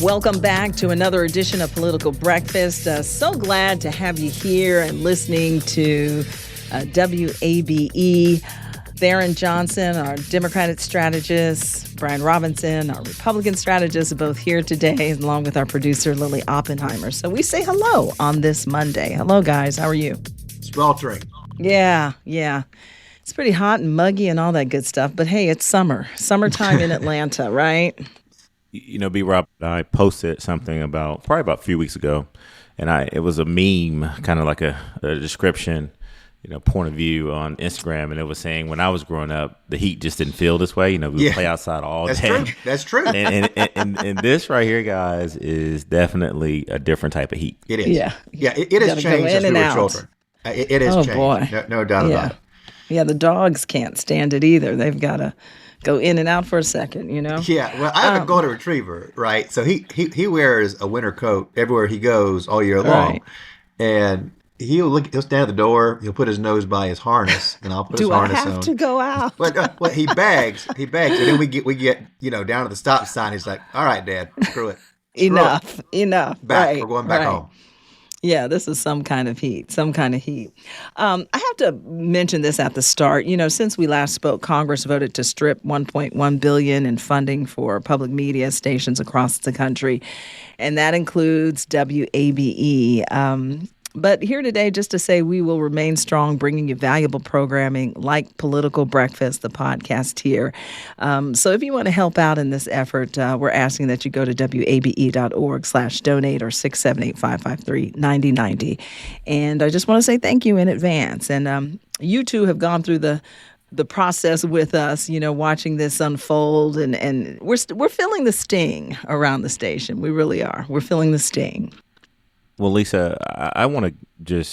Welcome back to another edition of Political Breakfast. So glad to have you here and listening to WABE. Tharon Johnson, our Democratic strategist, Brian Robinson, our Republican strategist, are both here today, along with our producer, Lily Oppenheimer. So we say hello on this Monday. Hello, guys. How are you? Sweltering. Yeah. It's pretty hot and muggy and all that good stuff. But hey, it's summertime in Atlanta, right? You know, B-Rob, I posted something probably about a few weeks ago, and it was a meme, kind of like a description, point of view on Instagram, and it was saying when I was growing up, the heat just didn't feel this way. We would play outside all day. That's true. And this right here, guys, is definitely a different type of heat. It is. Yeah. It has changed since we were children. It has changed. Boy. No doubt about it. Yeah, the dogs can't stand it either. They've got to go in and out for a second, Yeah, well, I have a golden retriever, right? So he wears a winter coat everywhere he goes all year long. Right. And he'll stand at the door, he'll put his nose by his harness, and I'll put his harness on. Do I have to go out? Well, he begs, and then we get down to the stop sign. He's like, "All right, Dad, screw it. Enough. Back, Right, we're going back home." Yeah, this is some kind of heat. I have to mention this at the start. Since we last spoke, Congress voted to strip $1.1 billion in funding for public media stations across the country, and that includes WABE. But here today, just to say we will remain strong, bringing you valuable programming like Political Breakfast, the podcast here. So if you want to help out in this effort, we're asking that you go to wabe.org/donate or 678-553-9090. And I just want to say thank you in advance. And you two have gone through the process with us, watching this unfold. And we're feeling the sting around the station. We really are. We're feeling the sting. Well, Lisa, I want to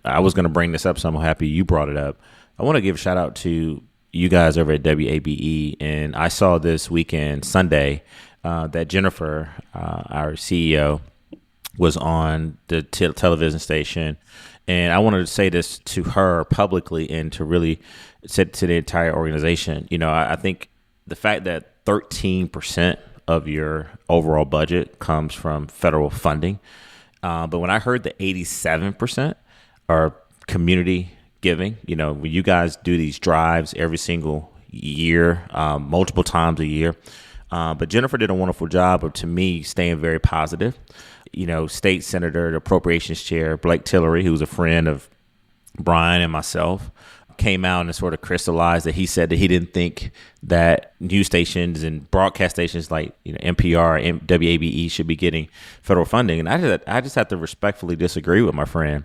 I was going to bring this up, so I'm happy you brought it up. I want to give a shout out to you guys over at WABE. And I saw this weekend, Sunday, that Jennifer, our CEO, was on the television station. And I wanted to say this to her publicly and to really say to the entire organization. I think the fact that 13% of your overall budget comes from federal funding. But when I heard that 87% are community giving, when you guys do these drives every single year, multiple times a year. But Jennifer did a wonderful job of, to me, staying very positive. State Senator, the Appropriations Chair, Blake Tillery, who's a friend of Brian and myself, came out and sort of crystallized that he said that he didn't think that news stations and broadcast stations like NPR and WABE should be getting federal funding. And I just have to respectfully disagree with my friend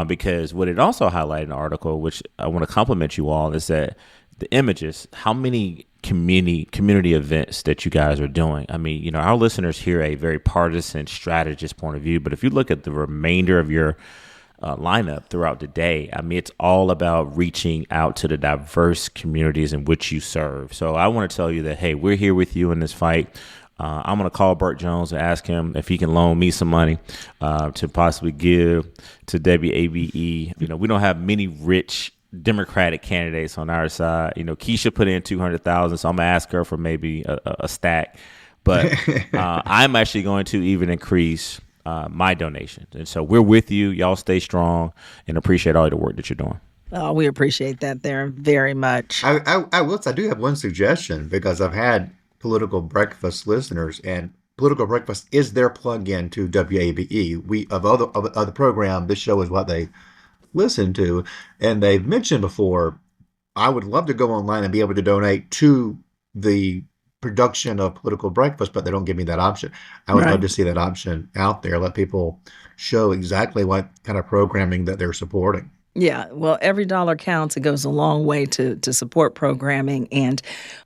because what it also highlighted in the article, which I want to compliment you all, is that the images, how many community events that you guys are doing. I mean, our listeners hear a very partisan strategist point of view, but if you look at the remainder of your lineup throughout the day, I mean, it's all about reaching out to the diverse communities in which you serve. So I want to tell you that, hey, we're here with you in this fight. I'm going to call Burt Jones and ask him if he can loan me some money to possibly give to WABE. We don't have many rich Democratic candidates on our side. Keisha put in $200,000, so I'm gonna ask her for maybe a stack. But I'm actually going to even increase my donations. And so we're with you. Y'all stay strong and appreciate all the work that you're doing. Oh, we appreciate that there very much. I will. I do have one suggestion because I've had Political Breakfast listeners, and Political Breakfast is their plug-in to WABE. We of the program, this show is what they listen to, and they've mentioned before, I would love to go online and be able to donate to the production of Political Breakfast, but they don't give me that option. I would love to see that option out there. Let people show exactly what kind of programming that they're supporting. Yeah, well, every dollar counts. It goes a long way to support programming, and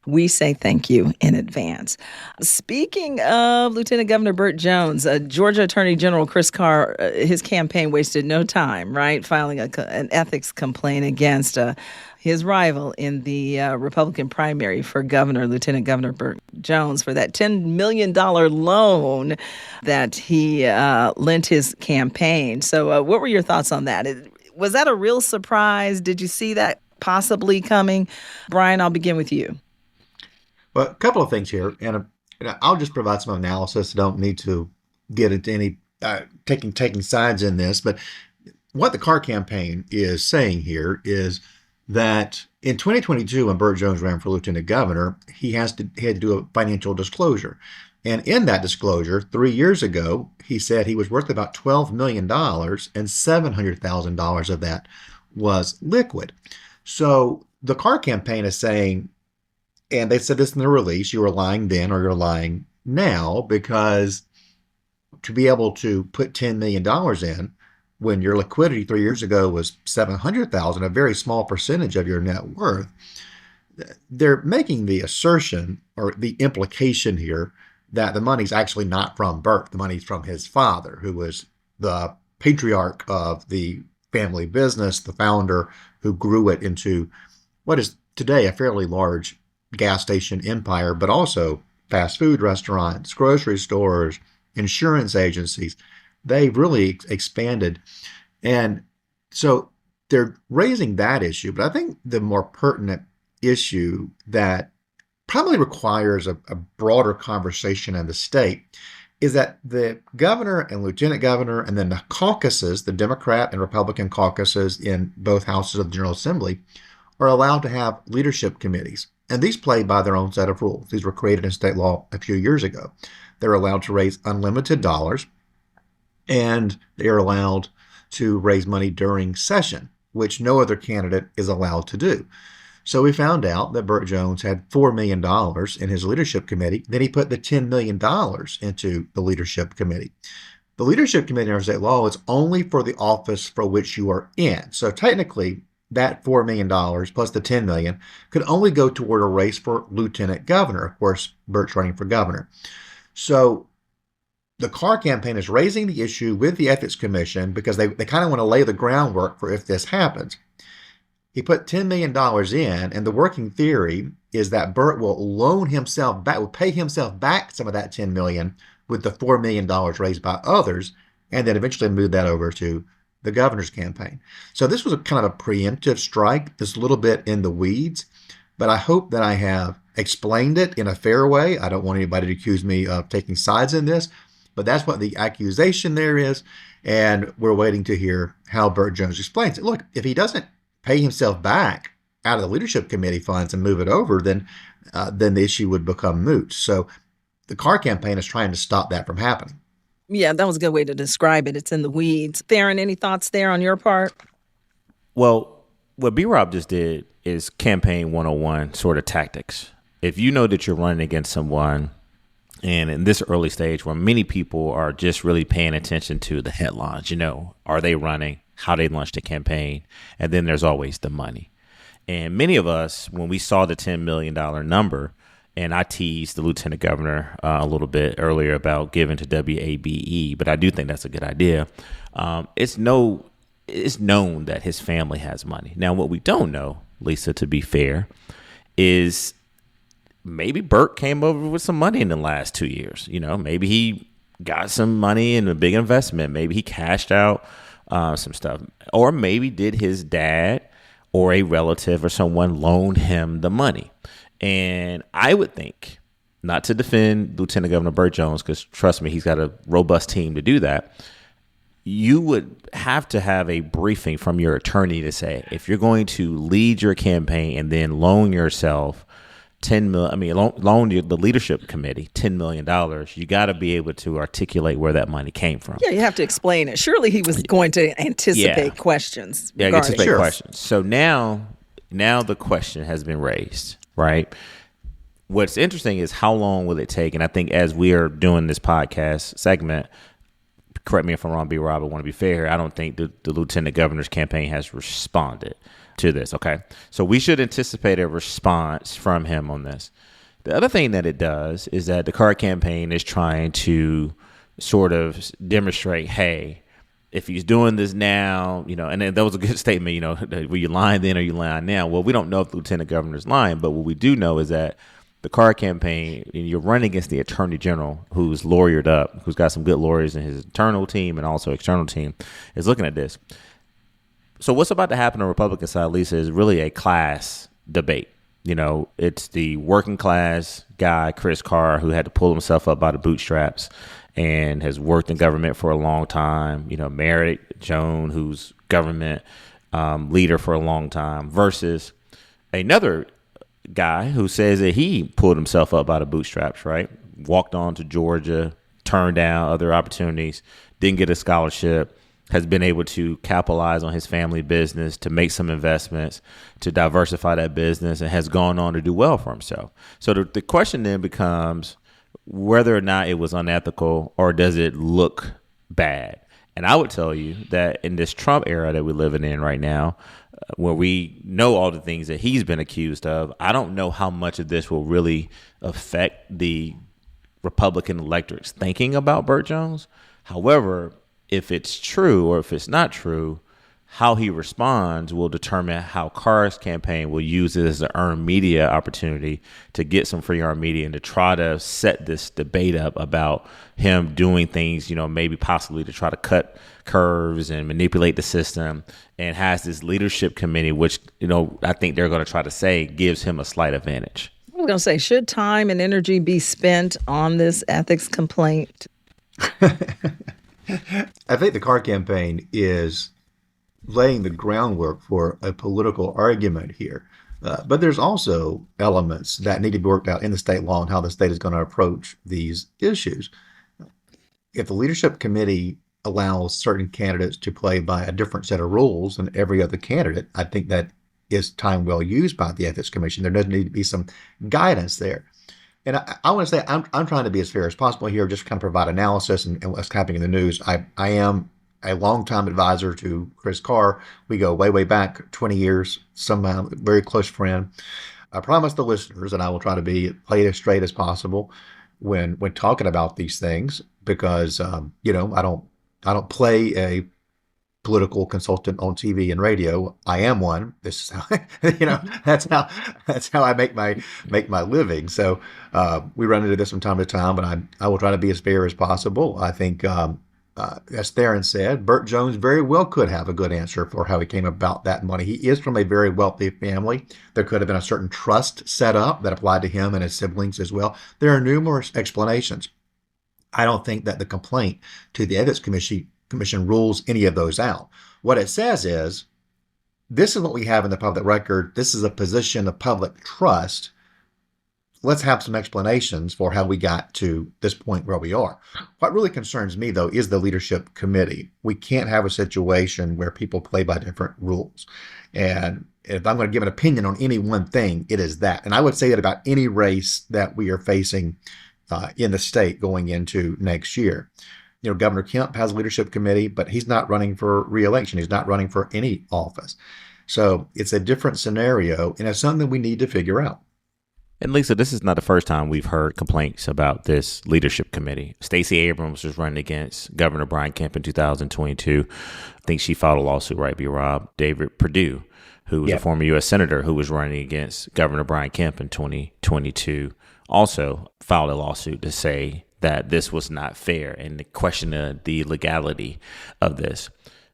we say thank you in advance. Speaking of Lieutenant Governor Burt Jones, Georgia Attorney General Chris Carr, his campaign wasted no time, right, filing an ethics complaint against his rival in the Republican primary for governor, Lieutenant Governor Burt Jones, for that $10 million loan that he lent his campaign. So what were your thoughts on that? Was that a real surprise? Did you see that possibly coming? Brian, I'll begin with you. Well, a couple of things here. And I'll just provide some analysis. I don't need to get into any taking sides in this, but what the Carr campaign is saying here is that in 2022, when Burt Jones ran for lieutenant governor, he had to do a financial disclosure. And in that disclosure, 3 years ago, he said he was worth about $12 million and $700,000 of that was liquid. So the Carr campaign is saying, and they said this in the release, you were lying then or you're lying now, because to be able to put $10 million in when your liquidity 3 years ago was $700,000, a very small percentage of your net worth, they're making the assertion or the implication here that the money's actually not from Burt. The money's from his father, who was the patriarch of the family business, the founder who grew it into what is today a fairly large gas station empire, but also fast food restaurants, grocery stores, insurance agencies. They really expanded. And so they're raising that issue. But I think the more pertinent issue that probably requires a broader conversation in the state is that the governor and lieutenant governor and then the caucuses, the Democrat and Republican caucuses in both houses of the General Assembly, are allowed to have leadership committees. And these play by their own set of rules. These were created in state law a few years ago. They're allowed to raise unlimited dollars, and they are allowed to raise money during session, which no other candidate is allowed to do. So we found out that Burt Jones had $4 million in his leadership committee. Then he put the $10 million into the leadership committee. The leadership committee under state law is only for the office for which you are in. So technically, that $4 million plus the $10 million could only go toward a race for lieutenant governor. Of course, Burt's running for governor. So the Carr campaign is raising the issue with the Ethics Commission because they kind of want to lay the groundwork for if this happens. He put $10 million in, and the working theory is that Burt will loan himself back, will pay himself back some of that $10 million with the $4 million raised by others, and then eventually move that over to the governor's campaign. So this was a kind of a preemptive strike. It's a little bit in the weeds, but I hope that I have explained it in a fair way. I don't want anybody to accuse me of taking sides in this, but that's what the accusation there is, and we're waiting to hear how Burt Jones explains it. Look, if he doesn't pay himself back out of the leadership committee funds and move it over, then the issue would become moot. So the Carr campaign is trying to stop that from happening. Yeah, that was a good way to describe it. It's in the weeds. Tharon, any thoughts there on your part? Well, what B-Rob just did is campaign 101 sort of tactics. If you know that you're running against someone, and in this early stage where many people are just really paying attention to the headlines, are they running, how they launched the campaign, and then there's always the money. And many of us, when we saw the $10 million number, and I teased the lieutenant governor a little bit earlier about giving to WABE, but I do think that's a good idea. It's known that his family has money. Now, what we don't know, Lisa, to be fair, is maybe Burt came over with some money in the last 2 years. Maybe he got some money in a big investment. Maybe he cashed out some stuff. Or maybe did his dad or a relative or someone loan him the money. And I would think, not to defend Lieutenant Governor Burt Jones, because trust me, he's got a robust team to do that. You would have to have a briefing from your attorney to say, if you're going to lead your campaign and then loan yourself loan the leadership committee $10 million, you got to be able to articulate where that money came from. Yeah, you have to explain it. Surely he was going to anticipate questions. Yeah, anticipate questions. So now the question has been raised, right? What's interesting is how long will it take? And I think as we are doing this podcast segment, correct me if I'm wrong, B-Rob, I want to be fair, I don't think the lieutenant governor's campaign has responded to this. Okay. So we should anticipate a response from him on this. The other thing that it does is that the Carr campaign is trying to sort of demonstrate, hey, if he's doing this now, and that was a good statement, were you lying then or you lying now? Well, we don't know if the lieutenant governor's lying, but what we do know is that the Carr campaign, you're running against the attorney general who's lawyered up, who's got some good lawyers in his internal team and also external team, is looking at this. So what's about to happen on the Republican side, Lisa, is really a class debate. it's the working class guy, Chris Carr, who had to pull himself up by the bootstraps and has worked in government for a long time, married Joan, who's government leader for a long time, versus another guy who says that he pulled himself up by the bootstraps, right? Walked on to Georgia, turned down other opportunities, didn't get a scholarship, has been able to capitalize on his family business to make some investments, to diversify that business, and has gone on to do well for himself. So the question then becomes whether or not it was unethical or does it look bad? And I would tell you that in this Trump era that we're living in right now, where we know all the things that he's been accused of, I don't know how much of this will really affect the Republican electorate's thinking about Burt Jones. However, if it's true or if it's not true, how he responds will determine how Carr's campaign will use it as an earned media opportunity to get some free earned media and to try to set this debate up about him doing things, maybe possibly to try to cut curves and manipulate the system, and has this leadership committee, which, I think they're going to try to say gives him a slight advantage. I was going to say, should time and energy be spent on this ethics complaint? I think the Carr campaign is laying the groundwork for a political argument here. But there's also elements that need to be worked out in the state law and how the state is going to approach these issues. If the leadership committee allows certain candidates to play by a different set of rules than every other candidate, I think that is time well used by the Ethics Commission. There does need to be some guidance there. And I want to say I'm trying to be as fair as possible here, just kind of provide analysis and what's happening in the news. I am a longtime advisor to Chris Carr. We go way, way back 20 years, somehow very close friend. I promise the listeners that I will try to play it as straight as possible when talking about these things, because I don't play a political consultant on TV and radio. I am one. This is how that's how I make my living. So we run into this from time to time, but I will try to be as fair as possible. I think as Tharon said, Burt Jones very well could have a good answer for how he came about that money. He is from a very wealthy family. There could have been a certain trust set up that applied to him and his siblings as well. There are numerous explanations. I don't think that the complaint to the Ethics Commission rules any of those out. What it says is, this is what we have in the public record. This is a position of public trust. Let's have some explanations for how we got to this point where we are. What really concerns me, though, is the leadership committee. We can't have a situation where people play by different rules. And if I'm going to give an opinion on any one thing, it is that. And I would say that about any race that we are facing in the state going into next year. Governor Kemp has a leadership committee, but he's not running for re-election. He's not running for any office. So it's a different scenario, and it's something we need to figure out. And Lisa, this is not the first time we've heard complaints about this leadership committee. Stacey Abrams was running against Governor Brian Kemp in 2022. I think she filed a lawsuit, right, B-Rob? David Perdue, who was a former U.S. Senator who was running against Governor Brian Kemp in 2022, also filed a lawsuit to say that this was not fair and to question the legality of this.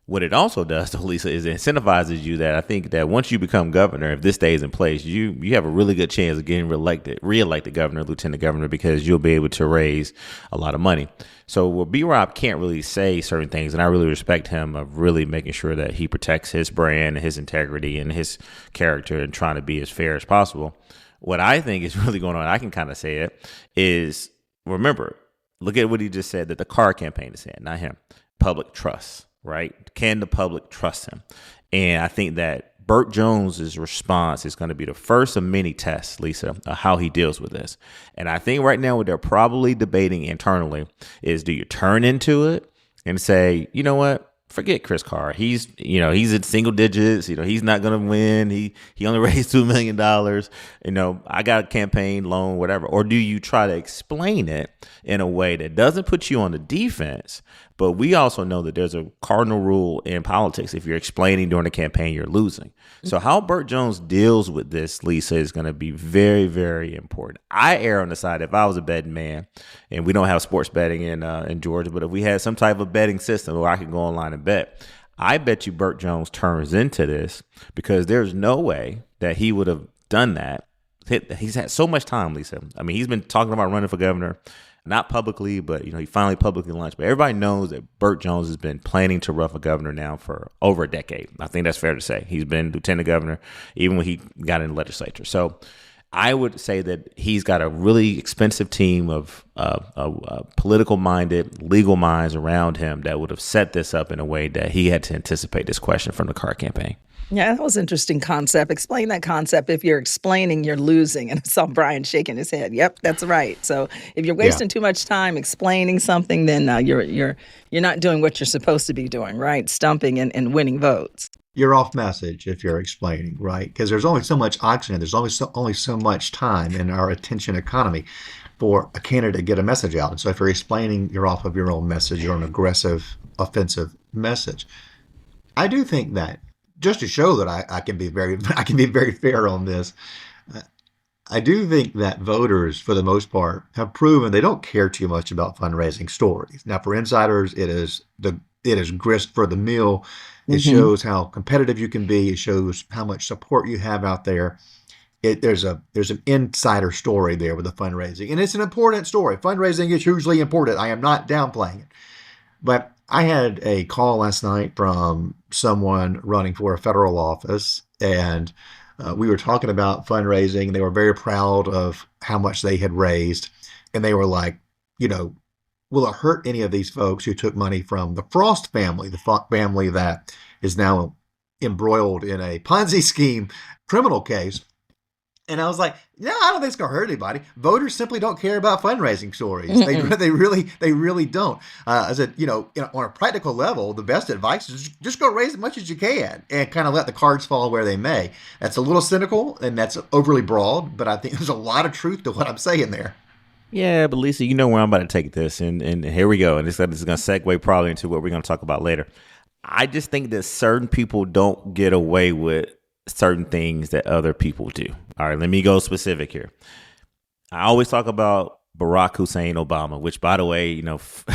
What it also does, though, Lisa, is it incentivizes you that I think that once you become governor, if this stays in place, you have a really good chance of getting reelected governor, lieutenant governor, because you'll be able to raise a lot of money. So well, B-Rob can't really say certain things, and I really respect him of really making sure that he protects his brand, his integrity, and his character and trying to be as fair as possible. What I think is really going on, I can kind of say it, is remember, look at what he just said that the Carr campaign is saying, not him. Public trust, right? Can the public trust him? And I think that Burt Jones's response is going to be the first of many tests, Lisa, of how he deals with this. And I think right now what they're probably debating internally is, do you turn into it and say, you know what? Forget Chris Carr. He's in single digits. He's not going to win. He only raised $2 million. I got a campaign loan, whatever. Or do you try to explain it in a way that doesn't put you on the defense? But we also know that there's a cardinal rule in politics. If you're explaining during a campaign, you're losing. So how Burt Jones deals with this, Lisa, is going to be very, very important. I err on the side, if I was a betting man, and we don't have sports betting in Georgia, but if we had some type of betting system where I could go online and bet, I bet you Burt Jones turns into this, because there's no way that he would have done that he's had so much time, Lisa. I mean, he's been talking about running for governor, not publicly, but he finally publicly launched. But everybody knows that Burt Jones has been planning to run for governor now for over a decade. I think that's fair to say. He's been lieutenant governor even when he got in the legislature. So I would say that he's got a really expensive team of political-minded, legal minds around him that would have set this up in a way that he had to anticipate this question from the Carr campaign. Yeah, that was an interesting concept. Explain that concept. If you're explaining, you're losing. And I saw Brian shaking his head. Yep, that's right. So if you're wasting too much time explaining something, then you're not doing what you're supposed to be doing, right? Stumping and winning votes. You're off message if you're explaining, right? Because there's only so much oxygen. There's only so much time in our attention economy for a candidate to get a message out. And so if you're explaining, you're off of your own message. You're an aggressive, offensive message. I do think that, just to show that I can be very fair on this, I do think that voters, for the most part, have proven they don't care too much about fundraising stories. Now, for insiders, it is grist for the mill. It shows how competitive you can be. It shows how much support you have out there. There's an insider story there with the fundraising, and it's an important story. Fundraising is hugely important. I am not downplaying it, but I had a call last night from someone running for a federal office, and we were talking about fundraising, and they were very proud of how much they had raised. And they were like, will it hurt any of these folks who took money from the Frost family, the family that is now embroiled in a Ponzi scheme criminal case? And I was like, no, I don't think it's going to hurt anybody. Voters simply don't care about fundraising stories. They really don't. I said, on a practical level, the best advice is just go raise as much as you can and kind of let the cards fall where they may. That's a little cynical and that's overly broad, but I think there's a lot of truth to what I'm saying there. Yeah, but Lisa, you know where I'm about to take this, and here we go. And this is going to segue probably into what we're going to talk about later. I just think that certain people don't get away with certain things that other people do. All right, let me go specific here. I always talk about Barack Hussein Obama, which, by the way,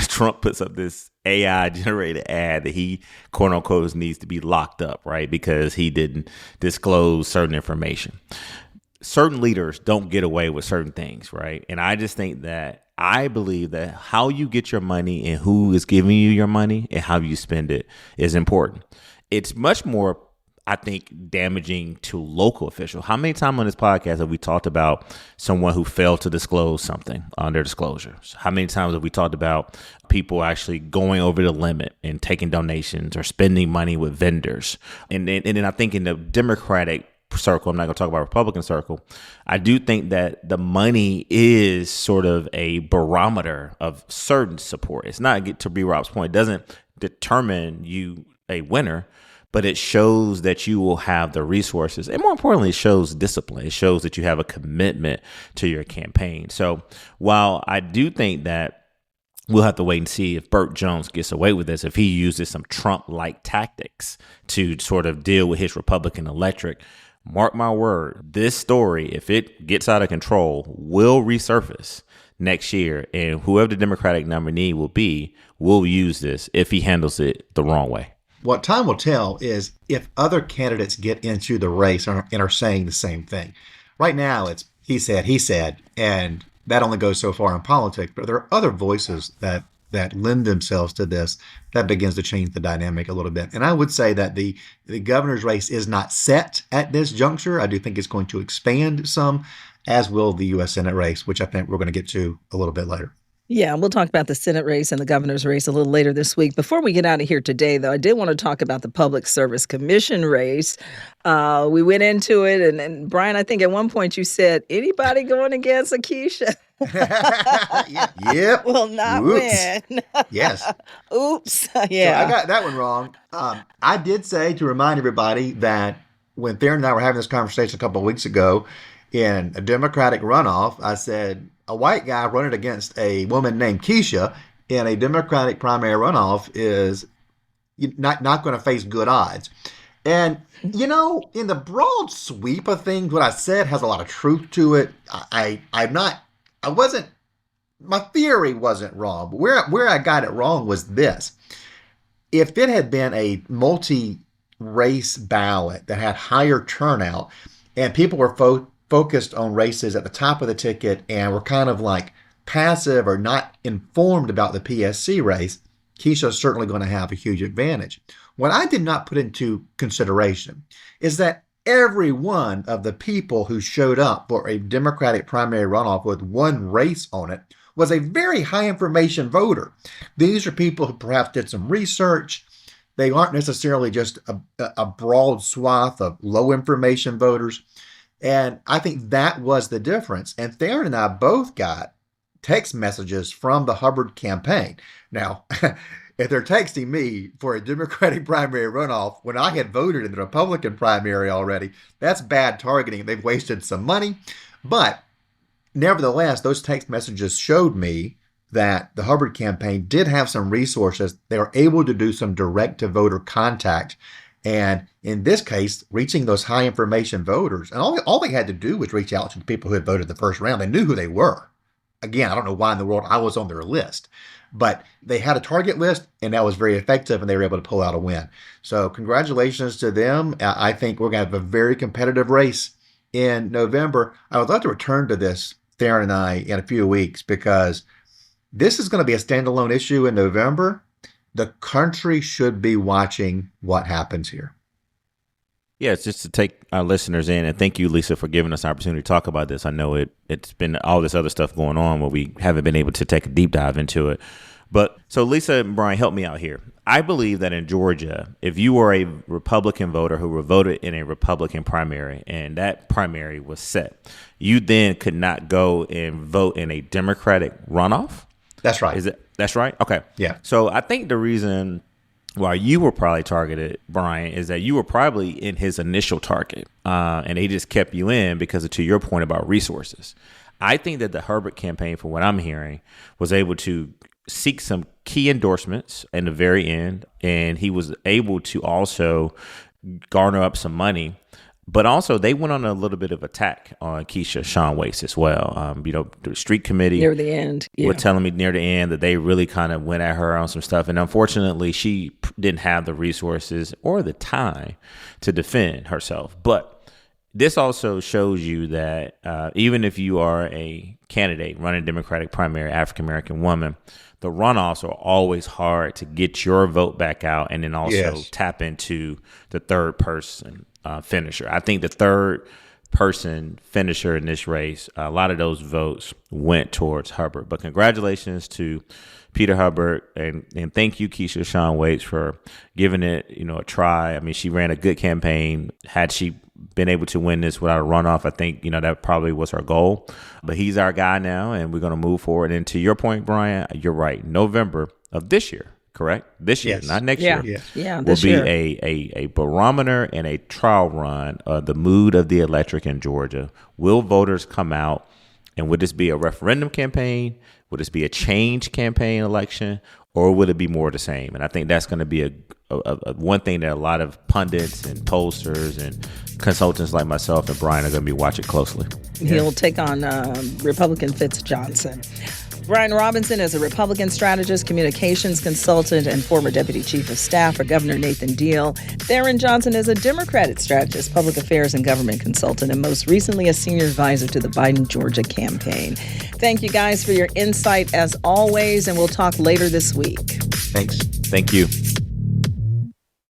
Trump puts up this AI generated ad that he, quote unquote, needs to be locked up, right? Because he didn't disclose certain information. Certain leaders don't get away with certain things, right? And I just think that I believe that how you get your money and who is giving you your money and how you spend it is important. It's much more, I think, damaging to local officials. How many times on this podcast have we talked about someone who failed to disclose something on their disclosures? How many times have we talked about people actually going over the limit and taking donations or spending money with vendors? And then I think in the Democratic circle, I'm not going to talk about Republican circle, I do think that the money is sort of a barometer of certain support. It's not, to B-Rob's point, it doesn't determine you a winner, but it shows that you will have the resources. And more importantly, it shows discipline. It shows that you have a commitment to your campaign. So while I do think that we'll have to wait and see if Burt Jones gets away with this, if he uses some Trump-like tactics to sort of deal with his Republican electorate, mark my word, this story, if it gets out of control, will resurface next year. And whoever the Democratic nominee will be, will use this if he handles it the wrong way. What time will tell is if other candidates get into the race and are saying the same thing. Right now, it's he said, and that only goes so far in politics. But there are other voices that lend themselves to this that begins to change the dynamic a little bit. And I would say that the governor's race is not set at this juncture. I do think it's going to expand some, as will the U.S. Senate race, which I think we're going to get to a little bit later. Yeah, we'll talk about the Senate race and the governor's race a little later this week. Before we get out of here today, though, I did want to talk about the Public Service Commission race. We went into it, and Brian, I think at one point you said, anybody going against Akeisha? Yep. Will not win. Yes. Oops. Yeah. So I got that one wrong. I did say, to remind everybody, that when Tharon and I were having this conversation a couple of weeks ago in a Democratic runoff, I said, a white guy running against a woman named Keisha in a Democratic primary runoff is not going to face good odds. And, in the broad sweep of things, what I said has a lot of truth to it. My theory wasn't wrong, but where I got it wrong was this. If it had been a multi-race ballot that had higher turnout and people were focused on races at the top of the ticket and were kind of like passive or not informed about the PSC race, Keisha's certainly going to have a huge advantage. What I did not put into consideration is that every one of the people who showed up for a Democratic primary runoff with one race on it was a very high information voter. These are people who perhaps did some research. They aren't necessarily just a broad swath of low information voters. And I think that was the difference. And Tharon and I both got text messages from the Hubbard campaign. Now, if they're texting me for a Democratic primary runoff when I had voted in the Republican primary already, that's bad targeting. They've wasted some money. But nevertheless, those text messages showed me that the Hubbard campaign did have some resources. They were able to do some direct-to-voter contact. And in this case, reaching those high information voters, and all they had to do was reach out to the people who had voted the first round. They knew who they were. Again, I don't know why in the world I was on their list, but they had a target list, and that was very effective, and they were able to pull out a win. So congratulations to them. I think we're going to have a very competitive race in November. I would love to return to this, Tharon and I, in a few weeks, because this is going to be a standalone issue in November. The country should be watching what happens here. Yeah, it's just to take our listeners in, and thank you, Lisa, for giving us an opportunity to talk about this. I know it's been all this other stuff going on where we haven't been able to take a deep dive into it. But so Lisa and Brian, help me out here. I believe that in Georgia, if you were a Republican voter who were voted in a Republican primary and that primary was set, you then could not go and vote in a Democratic runoff? That's right. That's right? Okay. Yeah. So I think the reason why you were probably targeted, Brian, is that you were probably in his initial target, and they just kept you in because of, to your point about resources. I think that the Hubbard campaign, from what I'm hearing, was able to seek some key endorsements in the very end, and he was able to also garner up some money. But also, they went on a little bit of attack on Keisha Shawn Waits as well. The street committee near the end were telling me near the end that they really kind of went at her on some stuff. And unfortunately, she didn't have the resources or the time to defend herself. But this also shows you that even if you are a candidate running a Democratic primary, African-American woman, the runoffs are always hard to get your vote back out and then also tap into the third person finisher. I think the third person finisher in this race, a lot of those votes went towards Hubbard. But congratulations to Peter Hubbard, and thank you, Keisha Shawn Waits, for giving it a try. I mean, she ran a good campaign. Had she been able to win this without a runoff, I think that probably was her goal. But he's our guy now, and we're going to move forward. And to your point, Brian, you're right. November of this year. Correct? This year, not next year. Yeah, will be a barometer and a trial run of the mood of the electorate in Georgia. Will voters come out, and would this be a referendum campaign? Would this be a change campaign election? Or would it be more of the same? And I think that's going to be a one thing that a lot of pundits and pollsters and consultants like myself and Brian are going to be watching closely. He'll take on Republican Fitz Johnson. Brian Robinson is a Republican strategist, communications consultant, and former deputy chief of staff for Governor Nathan Deal. Tharon Johnson is a Democratic strategist, public affairs and government consultant, and most recently a senior advisor to the Biden Georgia campaign. Thank you guys for your insight as always, and we'll talk later this week. Thanks. Thank you.